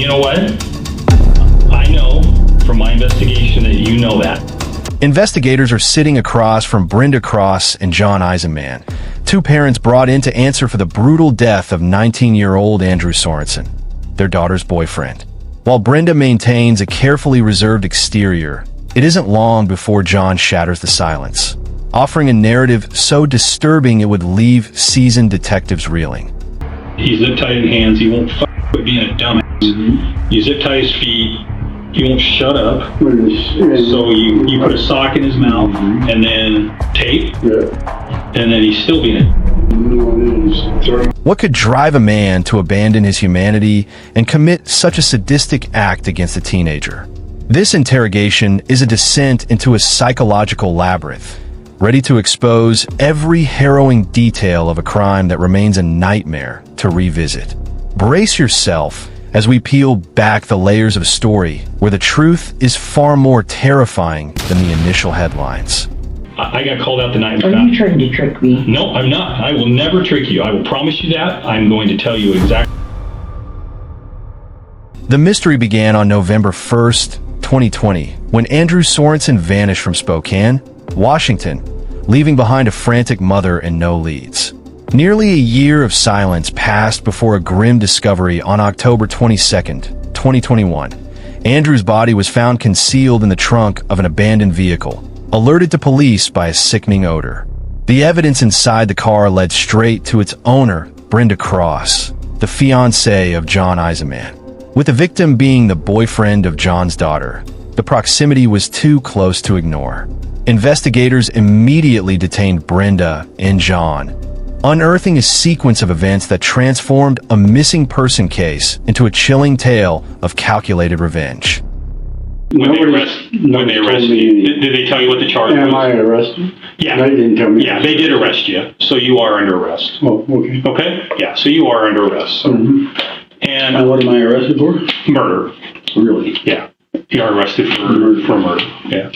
know what? I know from my investigation that you know that. Investigators are sitting across from Brenda Cross and John Eisenman, two parents brought in to answer for the brutal death of 19-year-old Andrew Sorenson, their daughter's boyfriend. While Brenda maintains a carefully reserved exterior, it isn't long before John shatters the silence, offering a narrative so disturbing it would leave seasoned detectives reeling. He's zip tied in hands. He won't quit being a dumbass. You zip tie his feet. He won't shut up. So you put a sock in his mouth and then tape. And then he's still being a... What could drive a man to abandon his humanity and commit such a sadistic act against a teenager? This interrogation is a descent into a psychological labyrinth, ready to expose every harrowing detail of a crime that remains a nightmare to revisit. Brace yourself as we peel back the layers of a story where the truth is far more terrifying than the initial headlines. I got called out the night. Are you trying to trick me? No, I'm not. I will never trick you. I will promise you that. I'm going to tell you exactly. The mystery began on November 1st, 2020, when Andrew Sorenson vanished from Spokane, Washington, leaving behind a frantic mother and no leads. Nearly a year of silence passed before a grim discovery on October 22nd, 2021. Andrew's body was found concealed in the trunk of an abandoned vehicle, alerted to police by a sickening odor. The evidence inside the car led straight to its owner, Brenda Cross, the fiancée of John Eisenman. With the victim being the boyfriend of John's daughter, the proximity was too close to ignore. Investigators immediately detained Brenda and John, unearthing a sequence of events that transformed a missing person case into a chilling tale of calculated revenge. When they arrest you, did they tell you what the charge was? Am I arrested? Yeah. They didn't tell me. Yeah, they did arrest you, so you are under arrest. Oh, okay. Okay? Yeah, so you are under arrest. So. And what am I arrested for? Murder. Really? Yeah. You are arrested for murder. Yeah.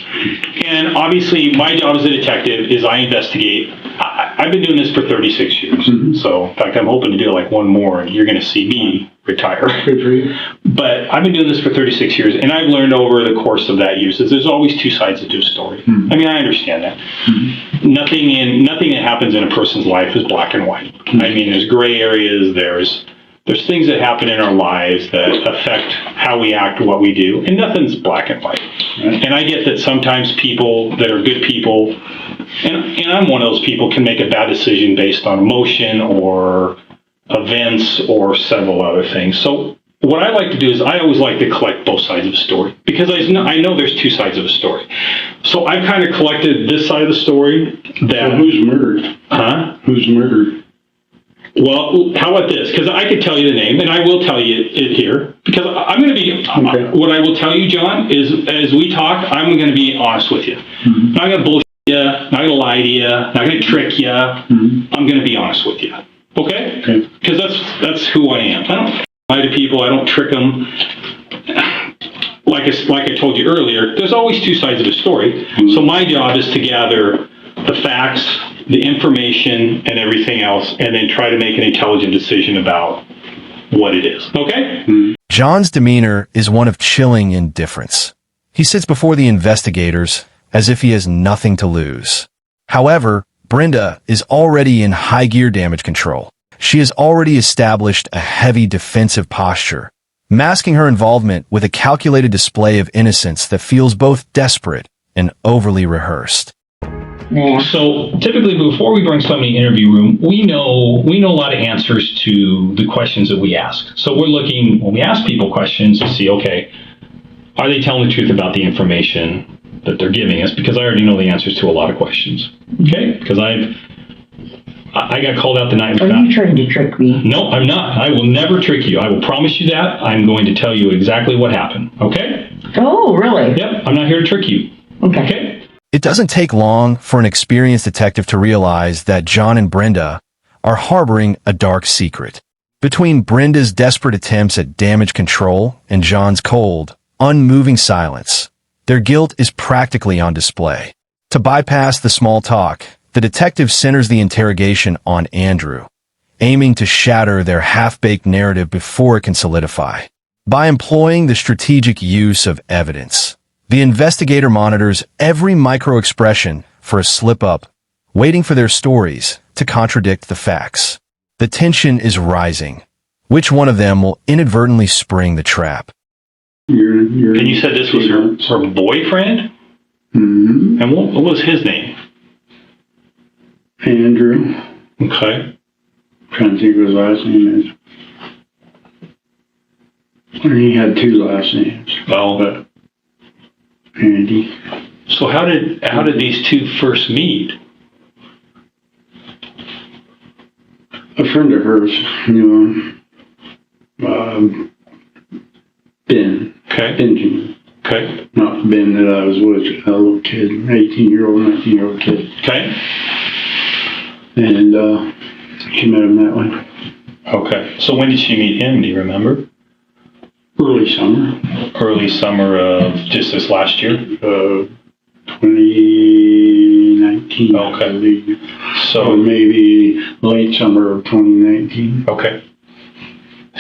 And obviously, my job as a detective is I investigate. I've been doing this for 36 years. So, in fact, I'm hoping to do like one more, and you're going to see me retire. Good for you. But I've been doing this for 36 years, and I've learned over the course of that years that there's always two sides to a story. I mean, I understand that. Nothing that happens in a person's life is black and white. I mean, there's gray areas. There's things that happen in our lives that affect how we act, what we do, and nothing's black and white. Right. And I get that sometimes people that are good people, and I'm one of those people, can make a bad decision based on emotion or events or several other things. So what I like to do is I always like to collect both sides of a story, because I know there's two sides of a story. So I've kind of collected this side of the story. That so who's murdered? Huh? Who's murdered? Well, how about this? Because I could tell you the name, and I will tell you it here. Because I'm going to be, what I will tell you, John, is as we talk, I'm going to be honest with you. Not going to bullshit you, not going to lie to you, not going to trick you. I'm going to be honest with you. Okay? Because that's who I am. I don't lie to people. I don't trick them. Like I told you earlier, there's always two sides of a story. So my job is to gather the facts, the information, and everything else, and then try to make an intelligent decision about what it is. Okay? John's demeanor is one of chilling indifference. He sits before the investigators as if he has nothing to lose. However, Brenda is already in high gear damage control. She has already established a heavy defensive posture, masking her involvement with a calculated display of innocence that feels both desperate and overly rehearsed. So typically, before we bring somebody in the interview room, we know a lot of answers to the questions that we ask. So we're looking, when we ask people questions, to see, okay, are they telling the truth about the information that they're giving us? Because I already know the answers to a lot of questions. Okay? Because I got called out the night. Are you trying to trick me? No, I'm not. I will never trick you. I will promise you that. I'm going to tell you exactly what happened. Okay? Oh, really? Yep. I'm not here to trick you. Okay? It doesn't take long for an experienced detective to realize that John and Brenda are harboring a dark secret. Between Brenda's desperate attempts at damage control and John's cold, unmoving silence, their guilt is practically on display. To bypass the small talk, the detective centers the interrogation on Andrew, aiming to shatter their half-baked narrative before it can solidify. By employing the strategic use of evidence, the investigator monitors every micro-expression for a slip-up, waiting for their stories to contradict the facts. The tension is rising. Which one of them will inadvertently spring the trap? And you said this was her boyfriend? Mm-hmm. And what was his name? Andrew. Okay. Trying to think of his last name is. He had two last names. Well, But Andy. so how did these two first meet? A friend of hers knew him. Ben. Okay. Benjamin. Okay. Not Ben that I was with, a little kid, 18-year-old, 19-year-old kid. Okay. And she met him that way. Okay. So when did she meet him? Do you remember? Early summer. Early summer of just this last year? 2019. Okay. I believe. Or So, maybe late summer of 2019. okay.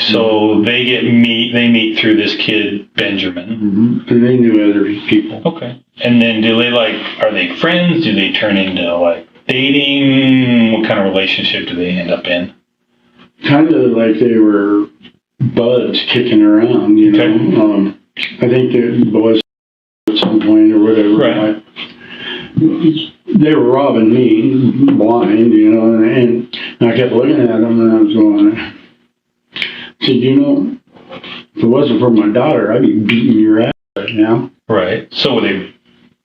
So they meet through this kid, Benjamin. Mm-hmm. And they knew other people. Okay. And then are they friends? Do they turn into dating? What kind of relationship do they end up in? Kind of like they were buds kicking around, you know. Okay. I think the boys at some point or whatever. Right. They were robbing me blind, you know, and I kept looking at them and I was going, I said, you know, if it wasn't for my daughter, I'd be beating your ass right now. Right. So were they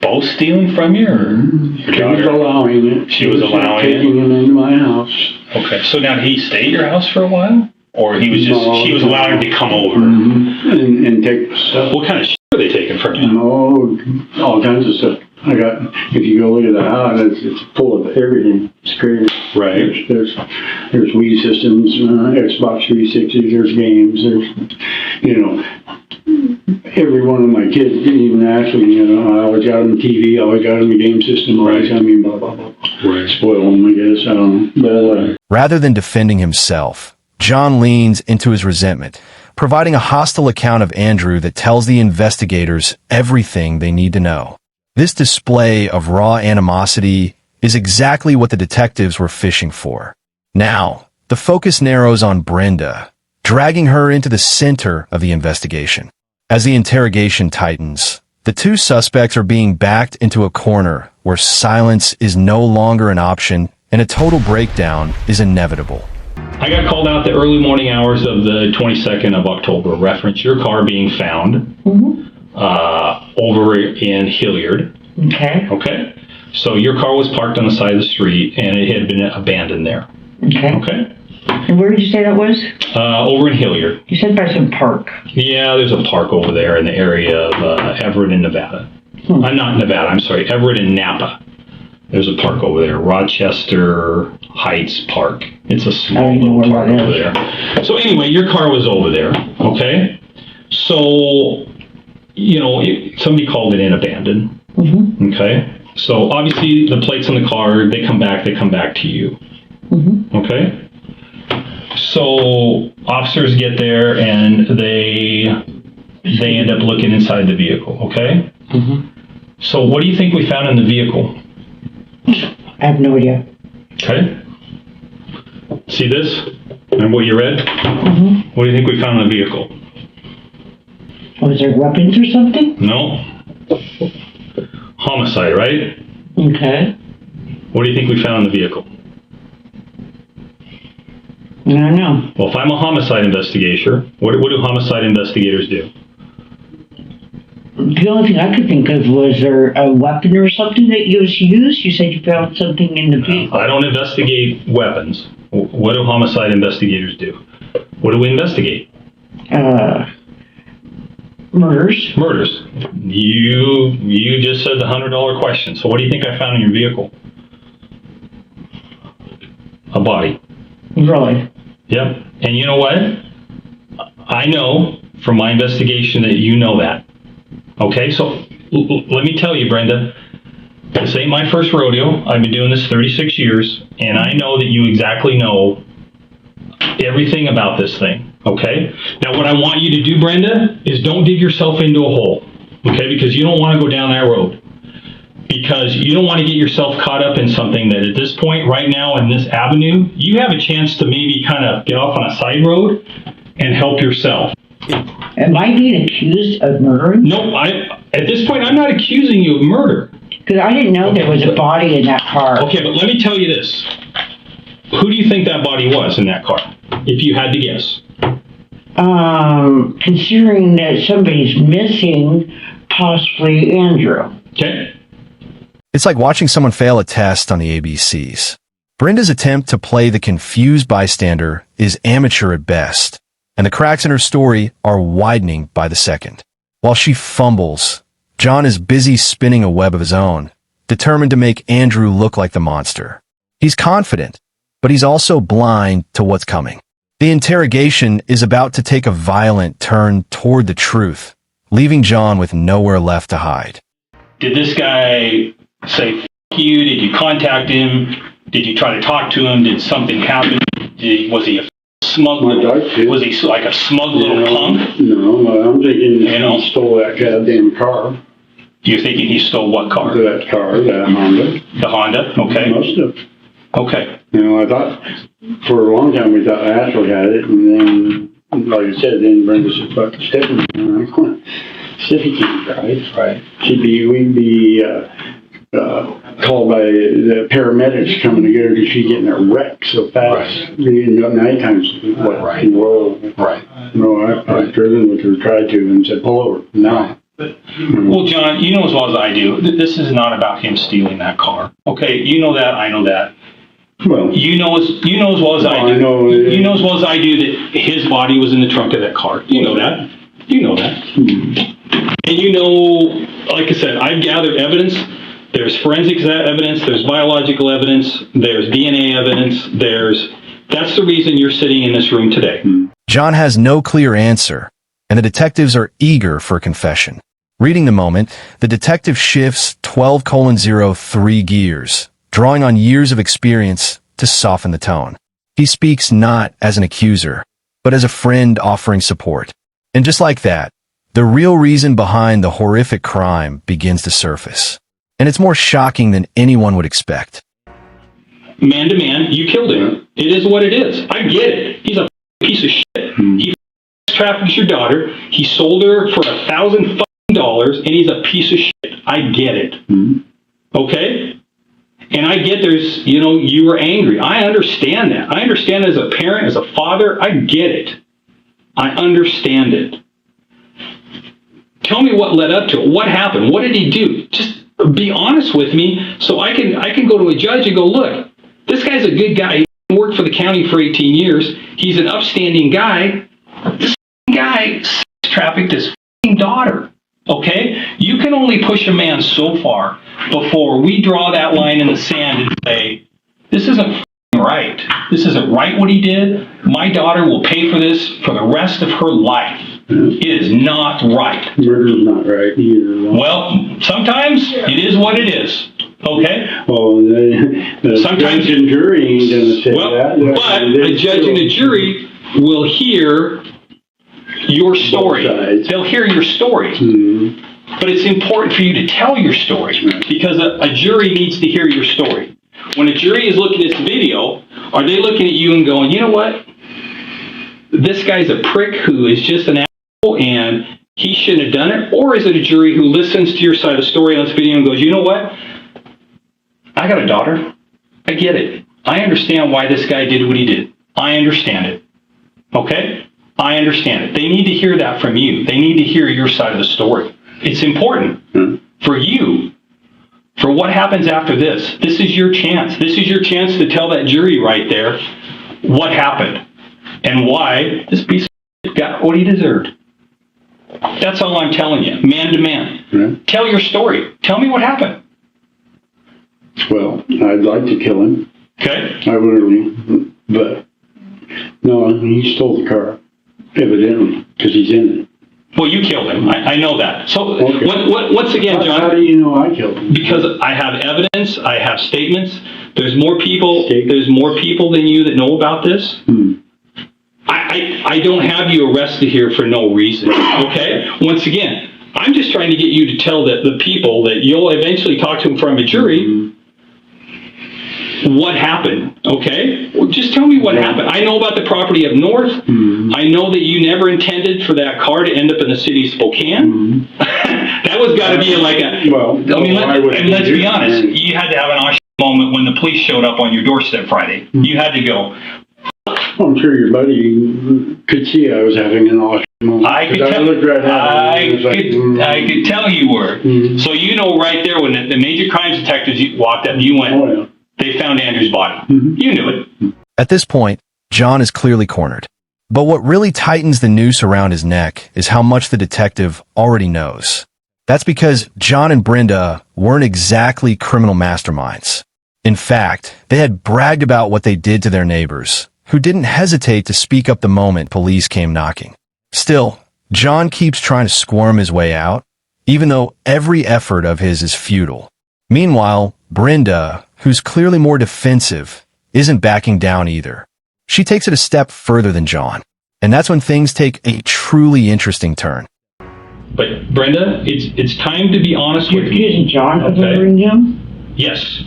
both stealing from you, or your She was daughter? allowing it. She was allowing it? Taking him into my house. Okay. So now did he stay at your house for a while? Or he was just, No. she was allowing him to come over? Mm-hmm. And take stuff. What kind of shit are they taking from you? Oh, all kinds of stuff. If you go look at the house, it's full of everything. It's crazy. Right. There's Wii systems, Xbox 360s, there's games, every one of my kids didn't even ask me, I always got them TV, I always got them a game system, always, blah, blah, blah. Right. Spoil them, I guess, I don't know. But, Rather than defending himself, John leans into his resentment, providing a hostile account of Andrew that tells the investigators everything they need to know. This display of raw animosity is exactly what the detectives were fishing for. Now, the focus narrows on Brenda, dragging her into the center of the investigation. As the interrogation tightens, the two suspects are being backed into a corner where silence is no longer an option and a total breakdown is inevitable. I got called out the early morning hours of the 22nd of October, reference your car being found over in Hilliard. Okay. Okay? So your car was parked on the side of the street and it had been abandoned there. Okay. Okay? And where did you say that was? Over in Hilliard. You said by some park. Yeah, there's a park over there in the area of Everett in Nevada. Not Nevada, I'm sorry, Everett in Napa. There's a park over there, Rochester Heights Park. It's a small little park over there. So anyway, your car was over there, okay? So, somebody called it in abandoned, okay? So obviously the plates on the car, they come back to you, okay? So officers get there and they end up looking inside the vehicle, okay? So what do you think we found in the vehicle? I have no idea. Okay. See this? Remember what you read? What do you think we found in the vehicle? Was there weapons or something? No. Homicide, right? Okay. What do you think we found in the vehicle? I don't know. Well, if I'm a homicide investigator, what do homicide investigators do? The only thing I could think of was there a weapon or something that was used? You said you found something in the vehicle. I don't investigate weapons. What do homicide investigators do? What do we investigate? Murders. Murders. You just said the $100 question. So what do you think I found in your vehicle? A body. Really? Yep. And you know what? I know from my investigation that you know that. Okay, so let me tell you, Brenda, this ain't my first rodeo. I've been doing this 36 years, and I know that you exactly know everything about this thing. Okay? Now, what I want you to do, Brenda, is don't dig yourself into a hole. Okay? Because you don't want to go down that road. Because you don't want to get yourself caught up in something that at this point, right now, in this avenue, you have a chance to maybe kind of get off on a side road and help yourself. Am I being accused of murdering? No, at this point, I'm not accusing you of murder. Because I didn't know there was a body in that car. Okay, but let me tell you this. Who do you think that body was in that car, if you had to guess? Considering that somebody's missing, possibly Andrew. Okay. It's like watching someone fail a test on the ABCs. Brenda's attempt to play the confused bystander is amateur at best, and the cracks in her story are widening by the second. While she fumbles, John is busy spinning a web of his own, determined to make Andrew look like the monster. He's confident, but he's also blind to what's coming. The interrogation is about to take a violent turn toward the truth, leaving John with nowhere left to hide. Did this guy say, "F you"? Did you contact him? Did you try to talk to him? Did something happen? Was he a smug little, was he like a smug little punk? No, I'm thinking he stole that goddamn car. You're thinking he stole what car? That car, that Honda. The Honda? Okay. Must have. Okay. I thought, for a long time we thought Ashel had it, and then, like I said, then Brenda said, "Fuck Stephanie." And I'm going, "Stephanie can't drive." Right. We'd be called by the paramedics coming to get her because she's getting her wrecked so fast. Right. Night times, what? Right. Whoa. Right. No, I've driven with her, tried to, and said, "Pull over." No. Well, John, you know as well as I do, this is not about him stealing that car. Okay, you know that, I know that. Well, you know as well as I do. You know as well as I do that his body was in the trunk of that car. You know that. You know that. And you know, like I said, I've gathered evidence. There's forensics evidence. There's biological evidence. There's DNA evidence. That's the reason you're sitting in this room today. John has no clear answer, and the detectives are eager for a confession. Reading the moment, the detective shifts 12:03 gears, drawing on years of experience to soften the tone. He speaks not as an accuser, but as a friend offering support. And just like that, the real reason behind the horrific crime begins to surface. And it's more shocking than anyone would expect. Man to man, you killed him. It is what it is. I get it. He's a piece of shit. He trafficked your daughter. He sold her for $1,000, and he's a piece of shit. I get it. Okay? And I get you were angry. I understand that. I understand as a parent, as a father, I get it. I understand it. Tell me what led up to it. What happened? What did he do? Just be honest with me so I can go to a judge and go, look, this guy's a good guy. He worked for the county for 18 years. He's an upstanding guy. This guy trafficked his daughter. Okay? You can only push a man so far before we draw that line in the sand and say, this isn't right. This isn't right what he did. My daughter will pay for this for the rest of her life. It is not right. Murder's not right either. Well, sometimes it is what it is. Okay? Well, the sometimes judge and jury ain't going to say that. But a judge and a jury will hear your story. They'll hear your story. But it's important for you to tell your story because a jury needs to hear your story. When a jury is looking at this video, are they looking at you and going, you know what? This guy's a prick who is just an asshole and he shouldn't have done it? Or is it a jury who listens to your side of the story on this video and goes, you know what? I got a daughter. I get it. I understand why this guy did what he did. I understand it. Okay? I understand it. They need to hear that from you. They need to hear your side of the story. It's important for you, for what happens after this. This is your chance. This is your chance to tell that jury right there what happened and why this piece of shit got what he deserved. That's all I'm telling you, man to man. Tell your story. Tell me what happened. Well, I'd like to kill him. Okay. I really, but no, he stole the car, evidently, because he's in it. Well, you killed him. I know that. So, okay. Once again, John. How do you know I killed him? Because I have evidence. I have statements. There's more people. There's more people than you that know about this. I don't have you arrested here for no reason, okay? Once again, I'm just trying to get you to tell the people that you'll eventually talk to in front of a jury what happened, okay? Well, just tell me what happened. I know about the property up north. I know that you never intended for that car to end up in the city of Spokane. That was got to be like a... Well, I mean, let's be honest. You had to have an awesome moment when the police showed up on your doorstep Friday. You had to go... I'm sure your buddy could see I was having an awesome moment. I could tell you were. So you know right there when the major crimes detectives walked up, you went, they found Andrew's body. You knew it. At this point, John is clearly cornered. But what really tightens the noose around his neck is how much the detective already knows. That's because John and Brenda weren't exactly criminal masterminds. In fact, they had bragged about what they did to their neighbors, who didn't hesitate to speak up the moment police came knocking. Still, John keeps trying to squirm his way out, even though every effort of his is futile. Meanwhile, Brenda, who's clearly more defensive, isn't backing down either. She takes it a step further than John, and that's when things take a truly interesting turn. But Brenda, it's time to be honest with me. Isn't John delivering him? Yes.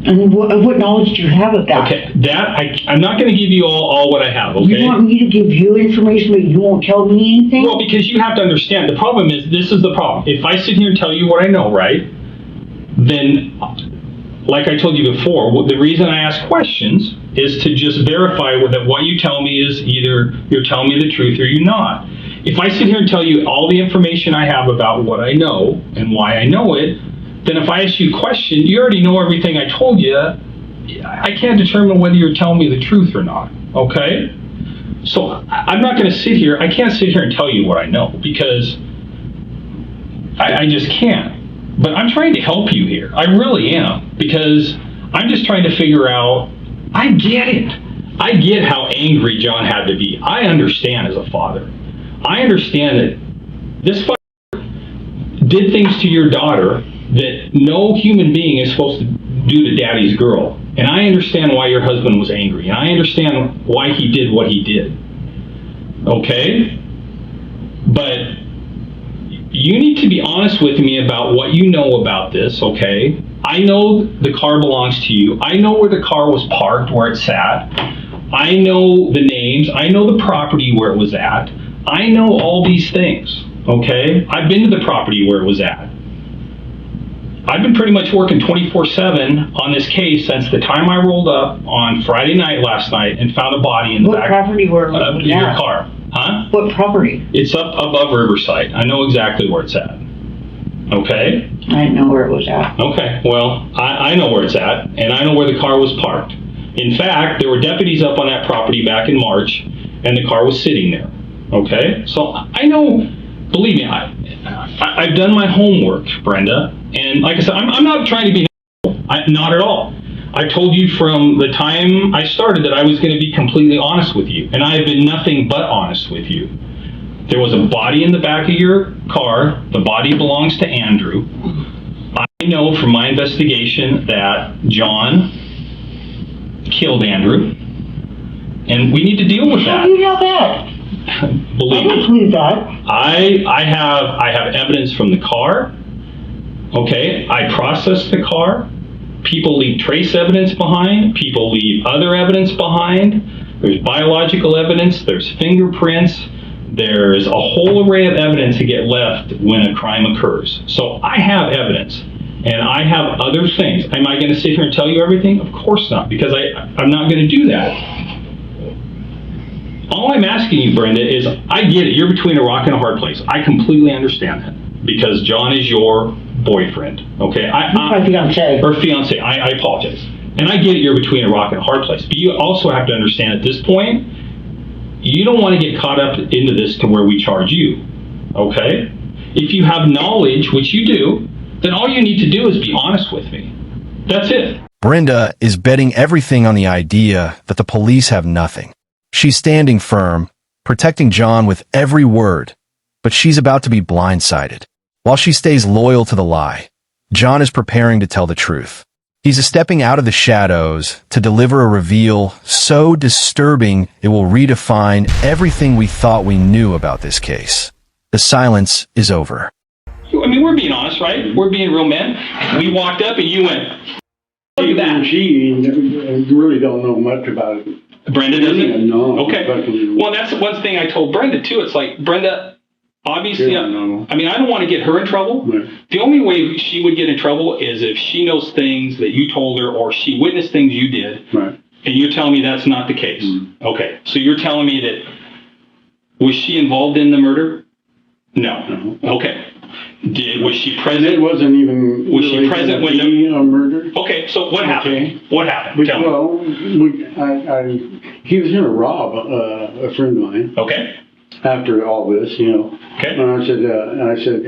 And what knowledge do you have of that? Okay, I'm not going to give you all what I have, okay? You want me to give you information, but you won't tell me anything? Well, because you have to understand, the problem is, this is the problem. If I sit here and tell you what I know, right, then, like I told you before, the reason I ask questions is to just verify that what you tell me is either you're telling me the truth or you're not. If I sit here and tell you all the information I have about what I know and why I know it, then if I ask you a question, you already know everything I told you. I can't determine whether you're telling me the truth or not, okay? So I'm not going to sit here. I can't sit here and tell you what I know because I just can't. But I'm trying to help you here. I really am, because I'm just trying to figure out, I get it. I get how angry John had to be. I understand as a father. I understand that this father did things to your daughter that no human being is supposed to do to daddy's girl. And I understand why your husband was angry. And I understand why he did what he did. Okay? But you need to be honest with me about what you know about this, okay? I know the car belongs to you. I know where the car was parked, where it sat. I know the names. I know the property where it was at. I know all these things, okay? I've been to the property where it was at. I've been pretty much working 24/7 on this case since the time I rolled up on Friday night last night and found a body in the back. What property where it was your at? car. Huh? What property? It's up above Riverside. I know exactly where it's at. Okay? I didn't know where it was at. Okay, well, I know where it's at, and I know where the car was parked. In fact, there were deputies up on that property back in March, and the car was sitting there. Okay? So I know, believe me, I've done my homework, Brenda, and like I said, I'm not trying to be not at all. I told you from the time I started that I was going to be completely honest with you, and I have been nothing but honest with you. There was a body in the back of your car. The body belongs to Andrew. I know from my investigation that John killed Andrew, and we need to deal with that. How do you know that? Believe I don't me. believe that. I have evidence from the car. Okay, I processed the car. People leave trace evidence behind. People leave other evidence behind. There's biological evidence. There's fingerprints. There's a whole array of evidence to get left when a crime occurs. So I have evidence, and I have other things. Am I going to sit here and tell you everything? Of course not, because I'm not going to do that. All I'm asking you, Brenda, is I get it. You're between a rock and a hard place. I completely understand that, because John is your boyfriend, okay? My fiance. Or fiance. I apologize. And I get it, you're between a rock and a hard place. But you also have to understand at this point, you don't want to get caught up into this to where we charge you, okay? If you have knowledge, which you do, then all you need to do is be honest with me. That's it. Brenda is betting everything on the idea that the police have nothing. She's standing firm, protecting John with every word, but she's about to be blindsided. While she stays loyal to the lie, John is preparing to tell the truth. He's stepping out of the shadows to deliver a reveal so disturbing it will redefine everything we thought we knew about this case. The silence is over. I mean, we're being honest, right? We're being real men. We walked up and you went, look at that. She really don't know much about it. Brenda doesn't? No. Okay. Well, that's one thing I told Brenda, too. It's like, Brenda, obviously, Yeah, no. I mean, I don't want to get her in trouble. Right. The only way she would get in trouble is if she knows things that you told her or she witnessed things you did. Right. And you're telling me that's not the case. Okay. So you're telling me that, was she involved in the murder? No. Okay. Was she present? It wasn't even. Was she present when a murder? Okay, so what happened? Okay. What happened? Tell me. Well, he was going to rob a friend of mine. Okay. After all this, you know. Okay. And I said,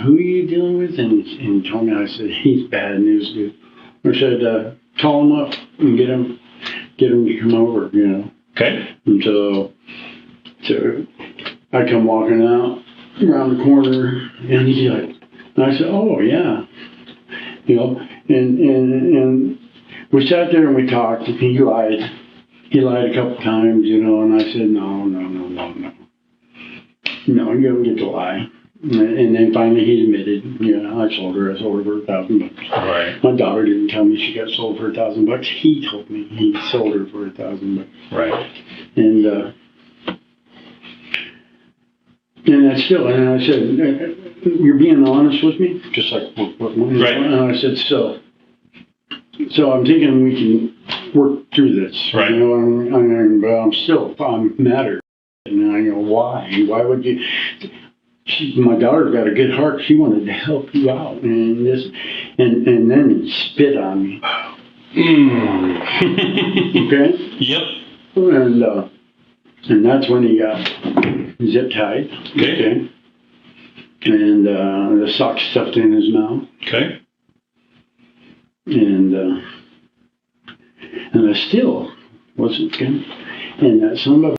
who are you dealing with? And he told me, I said, he's bad news, dude. I said, call him up and get him to come over, you know. Okay. And so I come walking out around the corner, and he's like, and I said, oh yeah, you know, and we sat there and we talked, and he lied a couple times, you know, and I said, no, you don't get to lie. And then finally he admitted, yeah, I sold her for $1,000. Right. My daughter didn't tell me she got sold for $1,000. He told me he sold her for $1,000. Right. And that's still, and I said, you're being honest with me? Just like, what Right. And I said, so I'm thinking we can work through this. Right. You know, but I'm mad. And I go, why? Why would you? My daughter's got a good heart. She wanted to help you out. And then spit on me. Okay? Yep. And that's when he got zip tied. Okay. And the sock stuffed in his mouth. Okay. And I still wasn't good. And that son of a,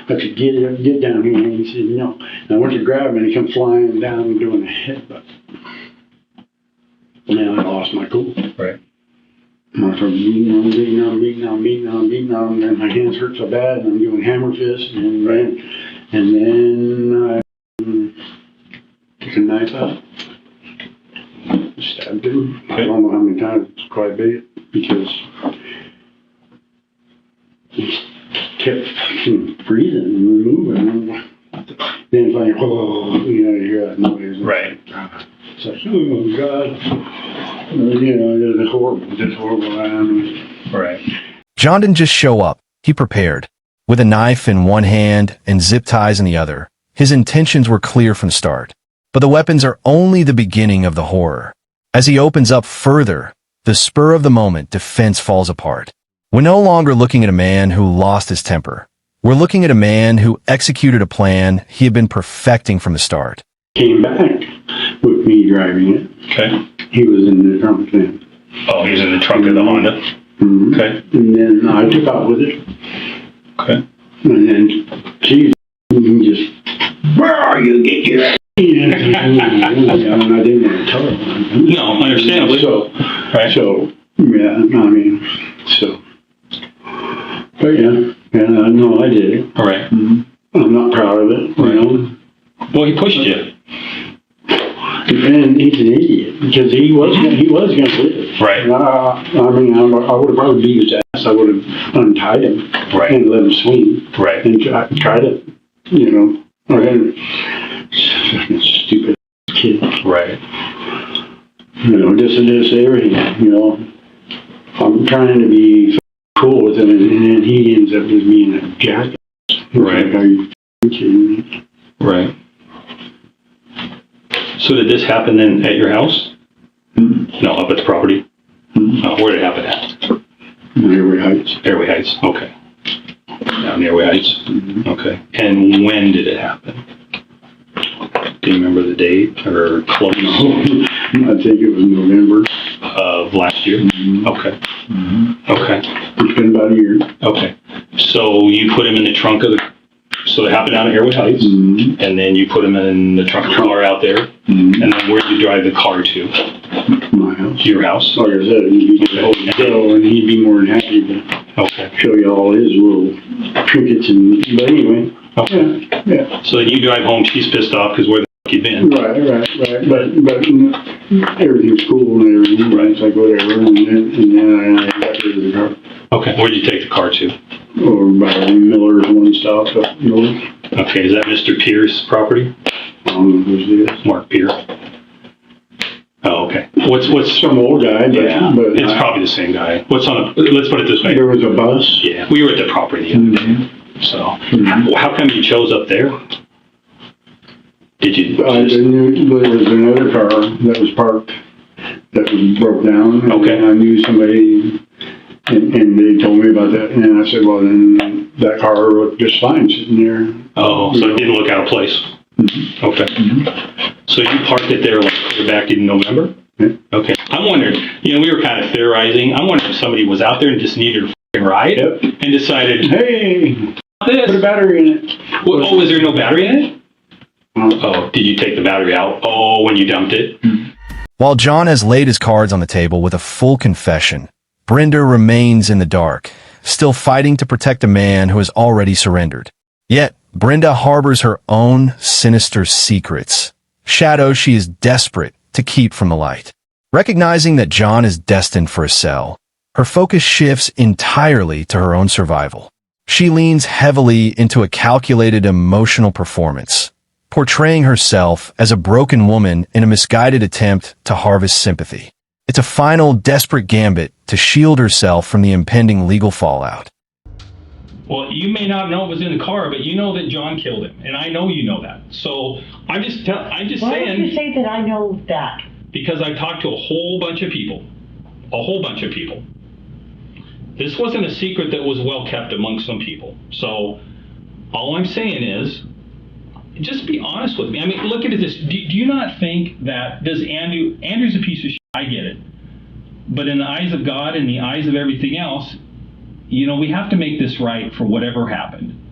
I could get down here, and he said no. And I went to grab him, and he come flying down and doing a headbutt. And then I lost my cool. Right. I went from beating on, and my hands hurt so bad, and I'm doing hammer fist, and then I took a knife out, stabbed him. I don't know how many times, it's quite a bit, because he kept fucking breathing and moving. Then it's like, oh, you know, you hear that noise. Right. It's like, oh, God. You know, it's horrible. Right. John didn't just show up. He prepared. With a knife in one hand and zip ties in the other, his intentions were clear from the start. But the weapons are only the beginning of the horror. As he opens up further, the spur of the moment defense falls apart. We're no longer looking at a man who lost his temper. We're looking at a man who executed a plan he had been perfecting from the start. Came back with me driving it. Okay. He was in the trunk then. Oh, he's in the trunk of the Honda. Mm-hmm. Okay. And then I took off with it. Okay. And then she just, where are you? Get your ass. And I didn't want to tell her. No, understandably. So, Right. so, yeah, I mean, so. But yeah, no, I did it. All right. Mm-hmm. I'm not proud of it, you know. Well, he pushed you. And he's an idiot because he was going to live. Right. I mean, I would have probably beat his ass. I would have untied him Right. and let him swing. Right. And try to, you know, or fucking stupid kid. Right. You know, just everything. You know, I'm trying to be cool with him, and then he ends up just being a jackass. Right. Like, are you kidding me? Right. So did this happen then at your house? Mm-hmm. No, up at the property? Mm-hmm. Where did it happen at? Airway Heights. Airway Heights. Okay. Down near Airway Heights. Mm-hmm. Okay. And when did it happen? Do you remember the date or close I think it was November. of last year? Mm-hmm. Okay. Mm-hmm. Okay. It's been about a year. Okay. So you put him in the trunk of the... So it happened down at Airway Heights, Mm-hmm. and then you put him in the trunk of the car out there, Mm-hmm. and then where did you drive the car to? My house. Your house? Like I said, he'd get a hold of the girl, and he'd be more than happy to Okay. show you all his little trinkets but anyway. Okay. Yeah. So then you drive home, she's pissed off because where the fuck you been? Right. But everything's cool and everything. Right. It's like whatever. And then I got rid of the car. Okay. Where'd you take the car to? Or by Miller's one stop up north. Okay. Is that Mr. Pierce's property? I don't know who's this. Mark Pierce. Oh, okay. What's Some old guy, but it's probably the same guy. What's on the? Let's put it this way. there was a bus. Yeah, we were at the property the other day. So, how come you chose up there? Did you? I knew there was another car that was parked that was broke down. Okay. And I knew somebody, and they told me about that, and I said, well, then that car looked just fine sitting there. Oh, so it didn't look out of place. Okay. So you parked it there like back in November? Yeah. Okay. I'm wondering, we were kind of theorizing. I'm wondering if somebody was out there and just needed a f***ing ride and decided, Hey, this. put a battery in it. Well, was there no battery in it? Oh. Oh, did you take the battery out? Oh, when you dumped it? While John has laid his cards on the table with a full confession, Brenda remains in the dark, still fighting to protect a man who has already surrendered. Yet, Brenda harbors her own sinister secrets, shadows she is desperate to keep from the light. Recognizing that John is destined for a cell, her focus shifts entirely to her own survival. She leans heavily into a calculated emotional performance, portraying herself as a broken woman in a misguided attempt to harvest sympathy. It's a final, desperate gambit to shield herself from the impending legal fallout. Well, you may not know it was in the car, but you know that John killed him, and I know you know that. So I'm just Why would you saying, say that I know that? because I talked to a whole bunch of people. This wasn't a secret that was well kept among some people. So all I'm saying is, just be honest with me. I mean, look at this. Do you not think that Andrew's a piece of shit, I get it. But in the eyes of God, in the eyes of everything else, we have to make this right for whatever happened.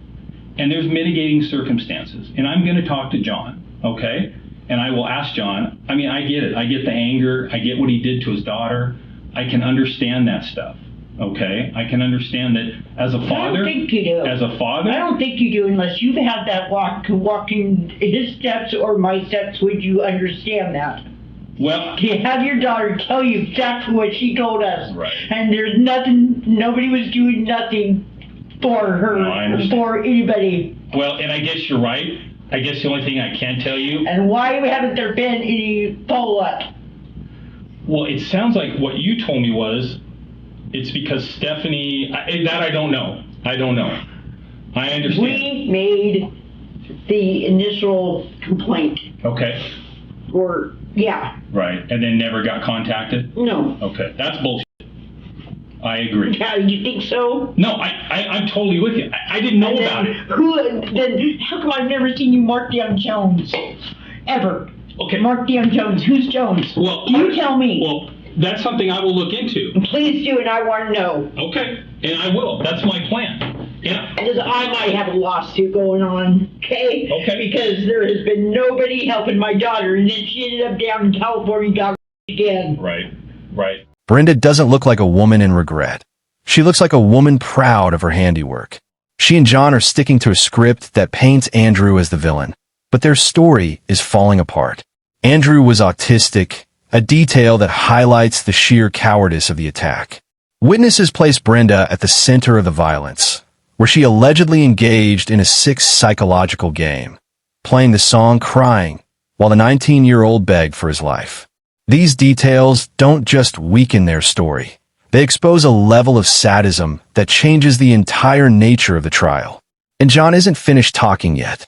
And there's mitigating circumstances. And I'm going to talk to John, okay? And I will ask John. I mean, I get it. I get the anger. I get what he did to his daughter. I can understand that stuff, okay? I can understand that as a father. I don't think you do. As a father. I don't think you do unless you've had that walking his steps or my steps. Would you understand that? Well, To have your daughter tell you exactly what she told us. Right. And there's nobody was doing nothing for her, No, I understand. for anybody. well, and I guess you're right. I guess the only thing I can tell you, And why haven't there been any follow-up? well, it sounds like what you told me was, it's because Stephanie, that I don't know. I don't know. I understand. We made the initial complaint. Okay, Yeah, right. And then never got contacted? no. Okay, that's bullshit. I agree. Yeah, you think so? No, I'm totally with you. I didn't know about it. Then how come I've never seen you mark down Jones? Ever. Okay. Mark down Jones. Who's Jones? Well, you tell me. Well, that's something I will look into. Please do, and I want to know. Okay, and I will. That's my plan. Yeah. Because I might have a lawsuit going on, okay? Okay. Because there has been nobody helping my daughter, and then she ended up down in California and got again. Right. Brenda doesn't look like a woman in regret. She looks like a woman proud of her handiwork. She and John are sticking to a script that paints Andrew as the villain, but their story is falling apart. Andrew was autistic, a detail that highlights the sheer cowardice of the attack. Witnesses place Brenda at the center of the violence, where she allegedly engaged in a sick psychological game, playing the song Crying while the 19-year-old begged for his life. These details don't just weaken their story. They expose a level of sadism that changes the entire nature of the trial. And John isn't finished talking yet.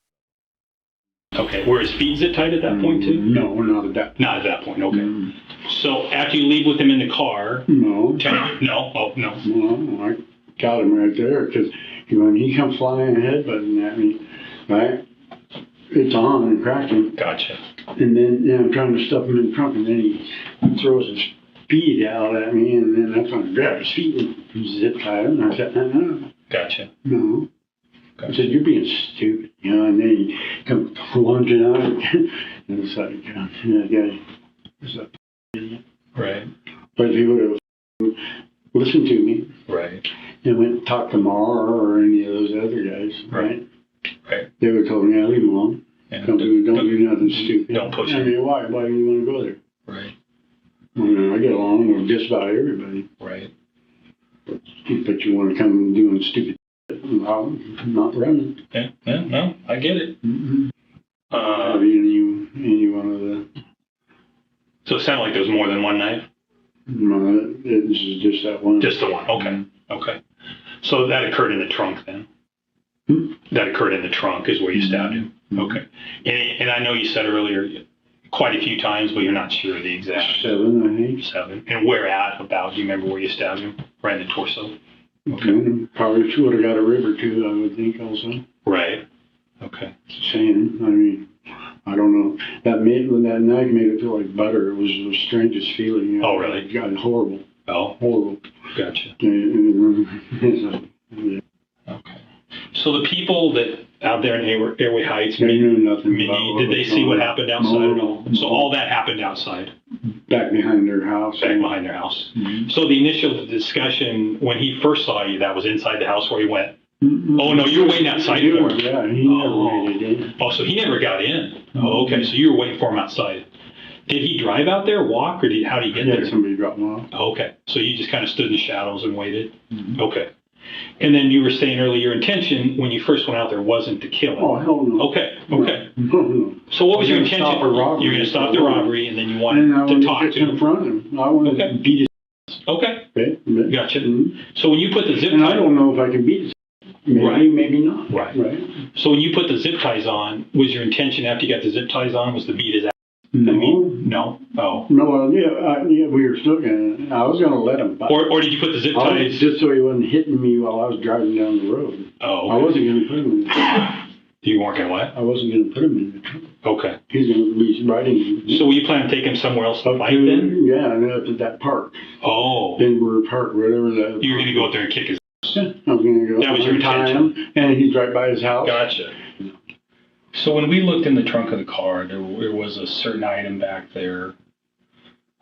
Okay, were his feet zip tied at that point too? No, not at that. Not at that point, okay. So after you leave with him in the car, No. no, oh, no. No, I got him right there, because when he comes flying headbutting at me, right, it's on and cracking. Gotcha. And then I'm trying to stuff him in the trunk, and then he throws his feet out at me, and then that's when I grabbed his feet and zip tied him. And I said, no. Gotcha. No. I Gotcha. said, you're being stupid, and then he comes lunging out, and it's like, yeah, guy, what's up, idiot? Right. But if he would have listened to me Right. and went and talked to Mar or any of those other guys, right? Right. They would have told me, leave him alone. Yeah. Don't do nothing stupid. Don't push I him. mean, why do you want to go there? Right. I get along with just about everybody. Right. But you want to come doing stupid shit, I'm not running. Yeah. Yeah. No, I get it. Mm-hmm. Any one of the... So it sounded like there was more than one knife? No, it's just that one. Just the one. Okay. Okay. So that occurred in the trunk then? That occurred in the trunk is where you stabbed him? Okay. And I know you said earlier quite a few times, but you're not sure the exact. 7, I think. 7. And where at about? Do you remember where you stabbed him? Right in the torso? Okay. Probably would have got a rib or two, I would think, also. Right. Okay. Saying, I mean, I don't know. That knife made it feel like butter. It was the strangest feeling. You know? Oh, really? God, horrible. Oh, Horrible. gotcha. Yeah. Okay. So the people that out there in Airway Heights, They knew nothing about did they see what happened outside at all? No. So all that happened outside, Back behind their house. back behind their house. Mhm. So the initial discussion, when he first saw you, that was inside the house where he went. Mm-mm. Oh, no, you were waiting outside for him. Yeah, he never made it in. Oh, so he never got in. Oh, okay. So you were waiting for him outside. Did he drive out there, walk, or how did he get Yeah, there? somebody dropped him off. Oh, okay. So you just kind of stood in the shadows and waited? Mhm. Okay. And then you were saying earlier, your intention when you first went out there wasn't to kill him. Oh, hell no. Okay. Okay. No. So what was your I was gonna intention? stop a robbery. You're going to stop the robbery, and then you And I wanted to wanted talk to to him. confront him. I wanted Okay. to beat his Okay. head. Gotcha. Mhm. So when you put the zip And I tie, don't know if I can beat his maybe, Right. maybe not. Right. Right. so when you put the zip ties on, was your intention after you got the zip ties on was to beat his ass? No. No. Oh. No, yeah, we were still gonna, I was gonna let him. But Or did you put the zip ties? just so he wasn't hitting me while I was driving down the road. Oh. I Okay. wasn't gonna put him in the trunk. You weren't going to what? I wasn't gonna put him in the trunk. Okay. He's gonna be riding. So were you planning to take him somewhere else to up fight to, then? yeah, and up at that park. Oh. Denver Park, whatever that. You were going to go up there and kick his. I was gonna go. That was your untie intention. him, and he's right by his house. Gotcha. So when we looked in the trunk of the car, there was a certain item back there.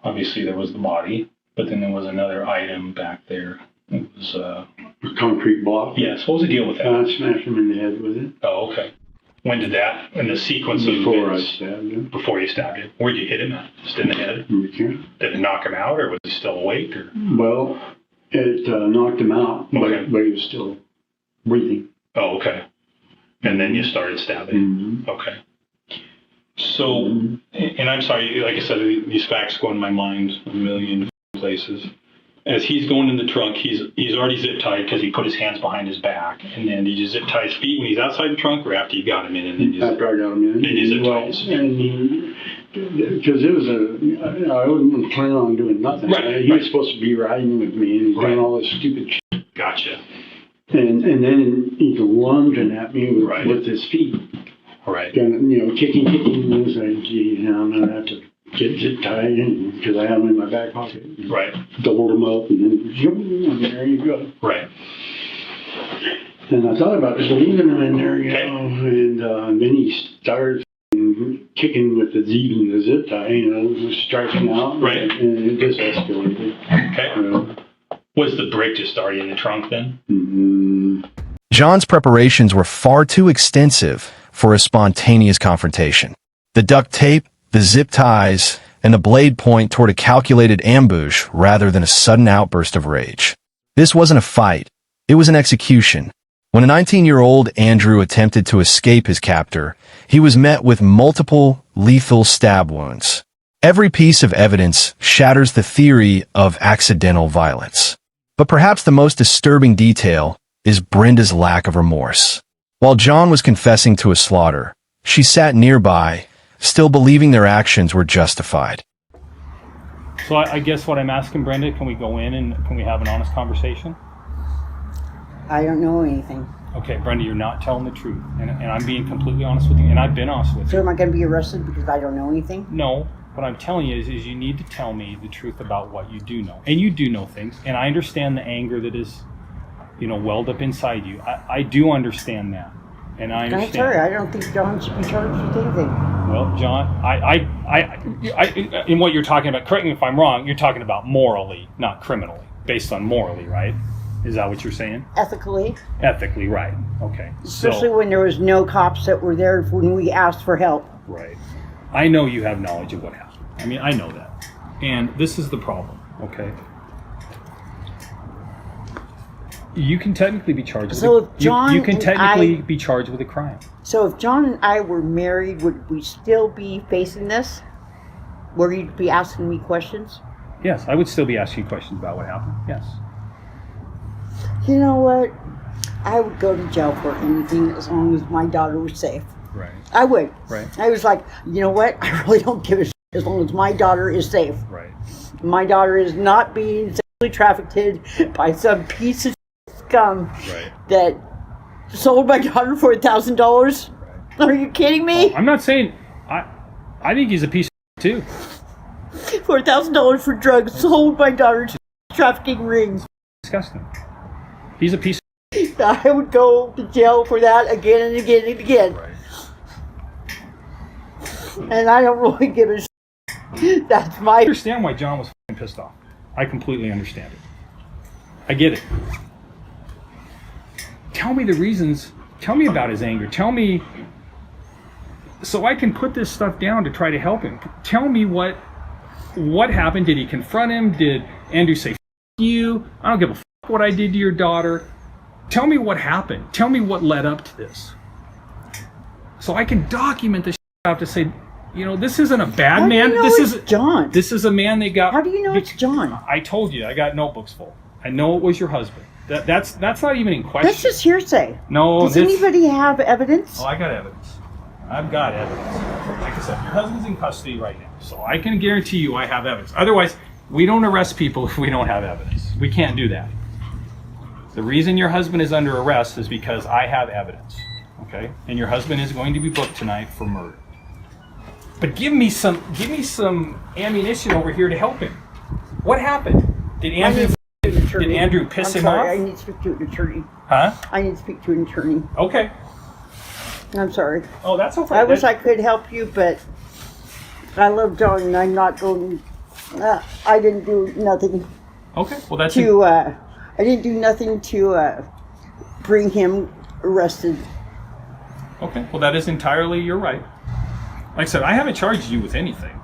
Obviously, there was the body, but then there was another item back there. It was, A concrete block. yes, what was the deal with that? I smashed him in the head with it. Oh, okay. When did that, in the sequence of Before I events, stabbed him. before you stabbed him? Where'd you hit him at? Just in the head? Okay. Did it knock him out, or was he still awake? Or? Well, it knocked him out, Okay. but he was still breathing. Oh, okay. And then you started stabbing. Mm-hmm. Okay. So, and I'm sorry, like I said, these facts go in my mind a million places. As he's going in the trunk, he's already zip tied because he put his hands behind his back. And then did you zip tie his feet when he's outside the trunk, or after you got him in? And then you After I got him in. Then you zip tied his feet. Because it was I wasn't planning on doing nothing. Right, He was right. supposed to be riding with me and Right. doing all this stupid shit. Gotcha. And then he's lunging at me Right. with his feet. Right. Kicking, and I was like, gee, I'm going to have to get zip tied because I have them in my back pocket. Right. Doubled them up, and then and there you go. Right. And I thought about just leaving him in there, Okay. and then he started kicking with the zip tie, striking out. Right. And it just escalated. Okay. Was the brick just already in the trunk then? Mm-hmm. John's preparations were far too extensive for a spontaneous confrontation. The duct tape, the zip ties, and the blade point toward a calculated ambush rather than a sudden outburst of rage. This wasn't a fight. It was an execution. When a 19-year-old Andrew attempted to escape his captor, he was met with multiple lethal stab wounds. Every piece of evidence shatters the theory of accidental violence. But perhaps the most disturbing detail is Brenda's lack of remorse. While John was confessing to a slaughter, she sat nearby, still believing their actions were justified. So I guess what I'm asking, Brenda, can we go in and can we have an honest conversation? I don't know anything. Okay, Brenda, you're not telling the truth. And I'm being completely honest with you. And I've been honest with So you. am I going to be arrested because I don't know anything? No, what I'm telling you is you need to tell me the truth about what you do know. And you do know things. And I understand the anger that is, welled up inside you. I do understand that. And I I'm understand. sorry, I don't think John should be charged with anything. Well, John, in what you're talking about, correct me if I'm wrong, you're talking about morally, not criminally, based on morally, right? Is that what you're saying? Ethically. Ethically, right. Okay. Especially when there was no cops that were there when we asked for help. Right. I know you have knowledge of what happened. I mean, I know that. And this is the problem, okay? You can technically be charged with So if John you can and technically I- be charged with a crime. So if John and I were married, would we still be facing this? Would you be asking me questions? Yes, I would still be asking you questions about what happened. Yes. You know what? I would go to jail for anything as long as my daughter was safe. Right. I would. Right. I was like, you know what? I really don't give a shit as long as my daughter is safe. Right. My daughter is not being sexually trafficked by some piece of scum Right. that sold my daughter for $1,000. Are you kidding me? I'm not saying I think he's a piece of too. For $1,000 for drugs, sold my daughter to trafficking rings. Disgusting. He's a piece I would go to jail for that again and again and again. Right. And I don't really give a shit. That's my... I understand why John was f***ing pissed off. I completely understand it. I get it. Tell me the reasons. Tell me about his anger. Tell me so I can put this stuff down to try to help him. Tell me what happened. Did he confront him? Did Andrew say, F you? I don't give a f what I did to your daughter. Tell me what happened. Tell me what led up to this. So I can document this out to say, you know, this isn't a bad How man. do you know This it's is John. This is a man they got. How do you know it's John? I told you. I got notebooks full. I know it was your husband. That's not even in question. That's just hearsay. No. Does anybody have evidence? Oh, I got evidence. I've got evidence. Like I said, your husband's in custody right now, so I can guarantee you I have evidence. Otherwise, we don't arrest people if we don't have evidence. We can't do that. The reason your husband is under arrest is because I have evidence. Okay? And your husband is going to be booked tonight for murder. But give me some ammunition over here to help him. What happened? Did Andrew piss him off? I need to speak to an attorney. Huh? I need to speak to an attorney. Okay. I'm sorry. Oh, that's okay. I wish I could help you, but I love John and I'm not going... I didn't do nothing Okay. Well, that's to... I didn't do nothing to bring him arrested. Okay. Well, that is entirely your right. Like I said, I haven't charged you with anything.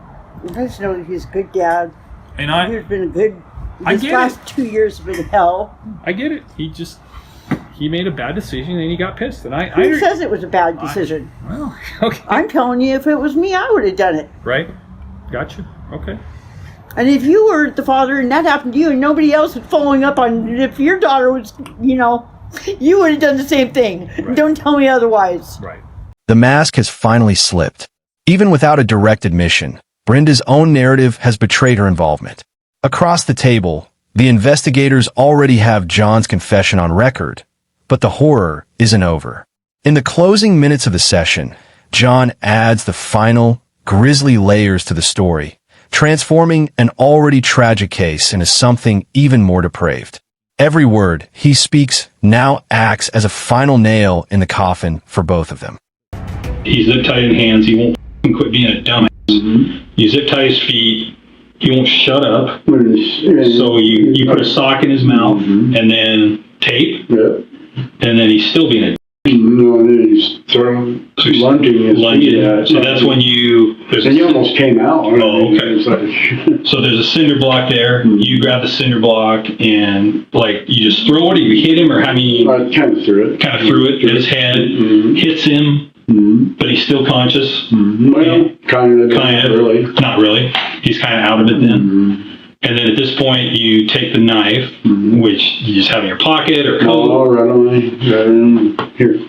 I just know that he's a good dad. And He's been a good... I These get last 2 years have been hell. I get it. He made a bad decision and he got pissed. And Who says it was a bad decision? Well, okay. I'm telling you, if it was me, I would have done it. Right? Gotcha. Okay. And if you were the father and that happened to you and nobody else was following up on it, if your daughter was, you know, you would have done the same thing. Right. Don't tell me otherwise. Right. The mask has finally slipped. Even without a direct admission, Brenda's own narrative has betrayed her involvement. Across the table, the investigators already have John's confession on record, but the horror isn't over. In the closing minutes of the session, John adds the final, grisly layers to the story, transforming an already tragic case into something even more depraved. Every word he speaks now acts as a final nail in the coffin for both of them. He's zip tied in hands. He won't quit being a dumbass. Mm-hmm. You zip tie his feet. He won't shut up. But it's- So you put a sock in his mouth and then tape, Yeah. and then he's still being a No, and then he's throwing, lunging his lunging. feet at. So that's when there's And he almost came out. Oh, okay. It's like, So there's a cinder block there. You grab the cinder block and like you just throw it, or you hit him, or how many I kind of threw it. kind of threw it at his head, hits him, but he's still conscious. Well, kind of. Really. Not really. He's kind of out of it then. And then at this point, you take the knife, which you just have in your pocket or coat, Oh, right on here.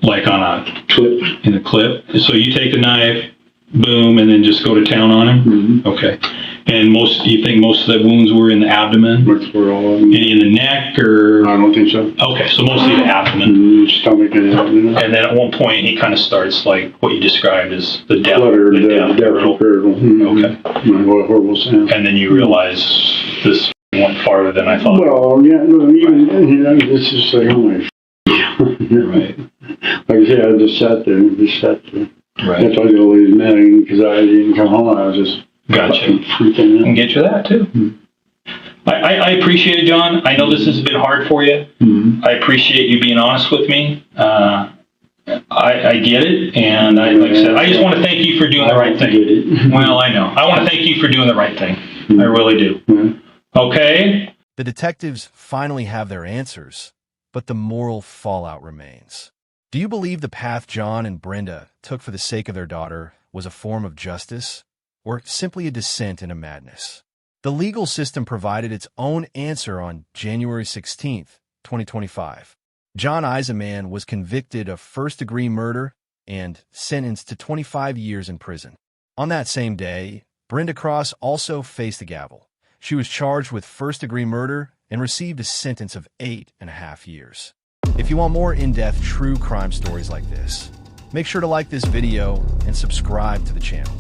like on a Clip. in a clip. So you take the knife, boom, and then just go to town on him. Okay. And you think most of the wounds were in the abdomen? That's where all of them. Any in the neck or? I don't think so. Okay, so mostly the abdomen. Stomach and abdomen. And then at one point, he kind of starts like what you described as the death. Flutter, the the death death rattle. Okay. What a horrible sound. And then you realize this went farther than I thought. Well, yeah, no, even, this is like, oh my, Right. like I said, I just sat there. Right. That's why they always met, because I didn't come home. I was just Gotcha. freaking And out. get you that too. I appreciate it, John. I know this has been hard for you. I appreciate you being honest with me. I get it, and like I said, I just want to thank you for doing the right thing. Get it. Well, I know. I want to thank you for doing the right thing. I really do. Yeah. Okay? The detectives finally have their answers, but the moral fallout remains. Do you believe the path John and Brenda took for the sake of their daughter was a form of justice, or simply a descent into madness? The legal system provided its own answer on January 16th, 2025. John Eisenman was convicted of first-degree murder and sentenced to 25 years in prison. On that same day, Brenda Cross also faced the gavel. She was charged with first-degree murder and received a sentence of 8.5 years. If you want more in-depth true crime stories like this, make sure to like this video and subscribe to the channel.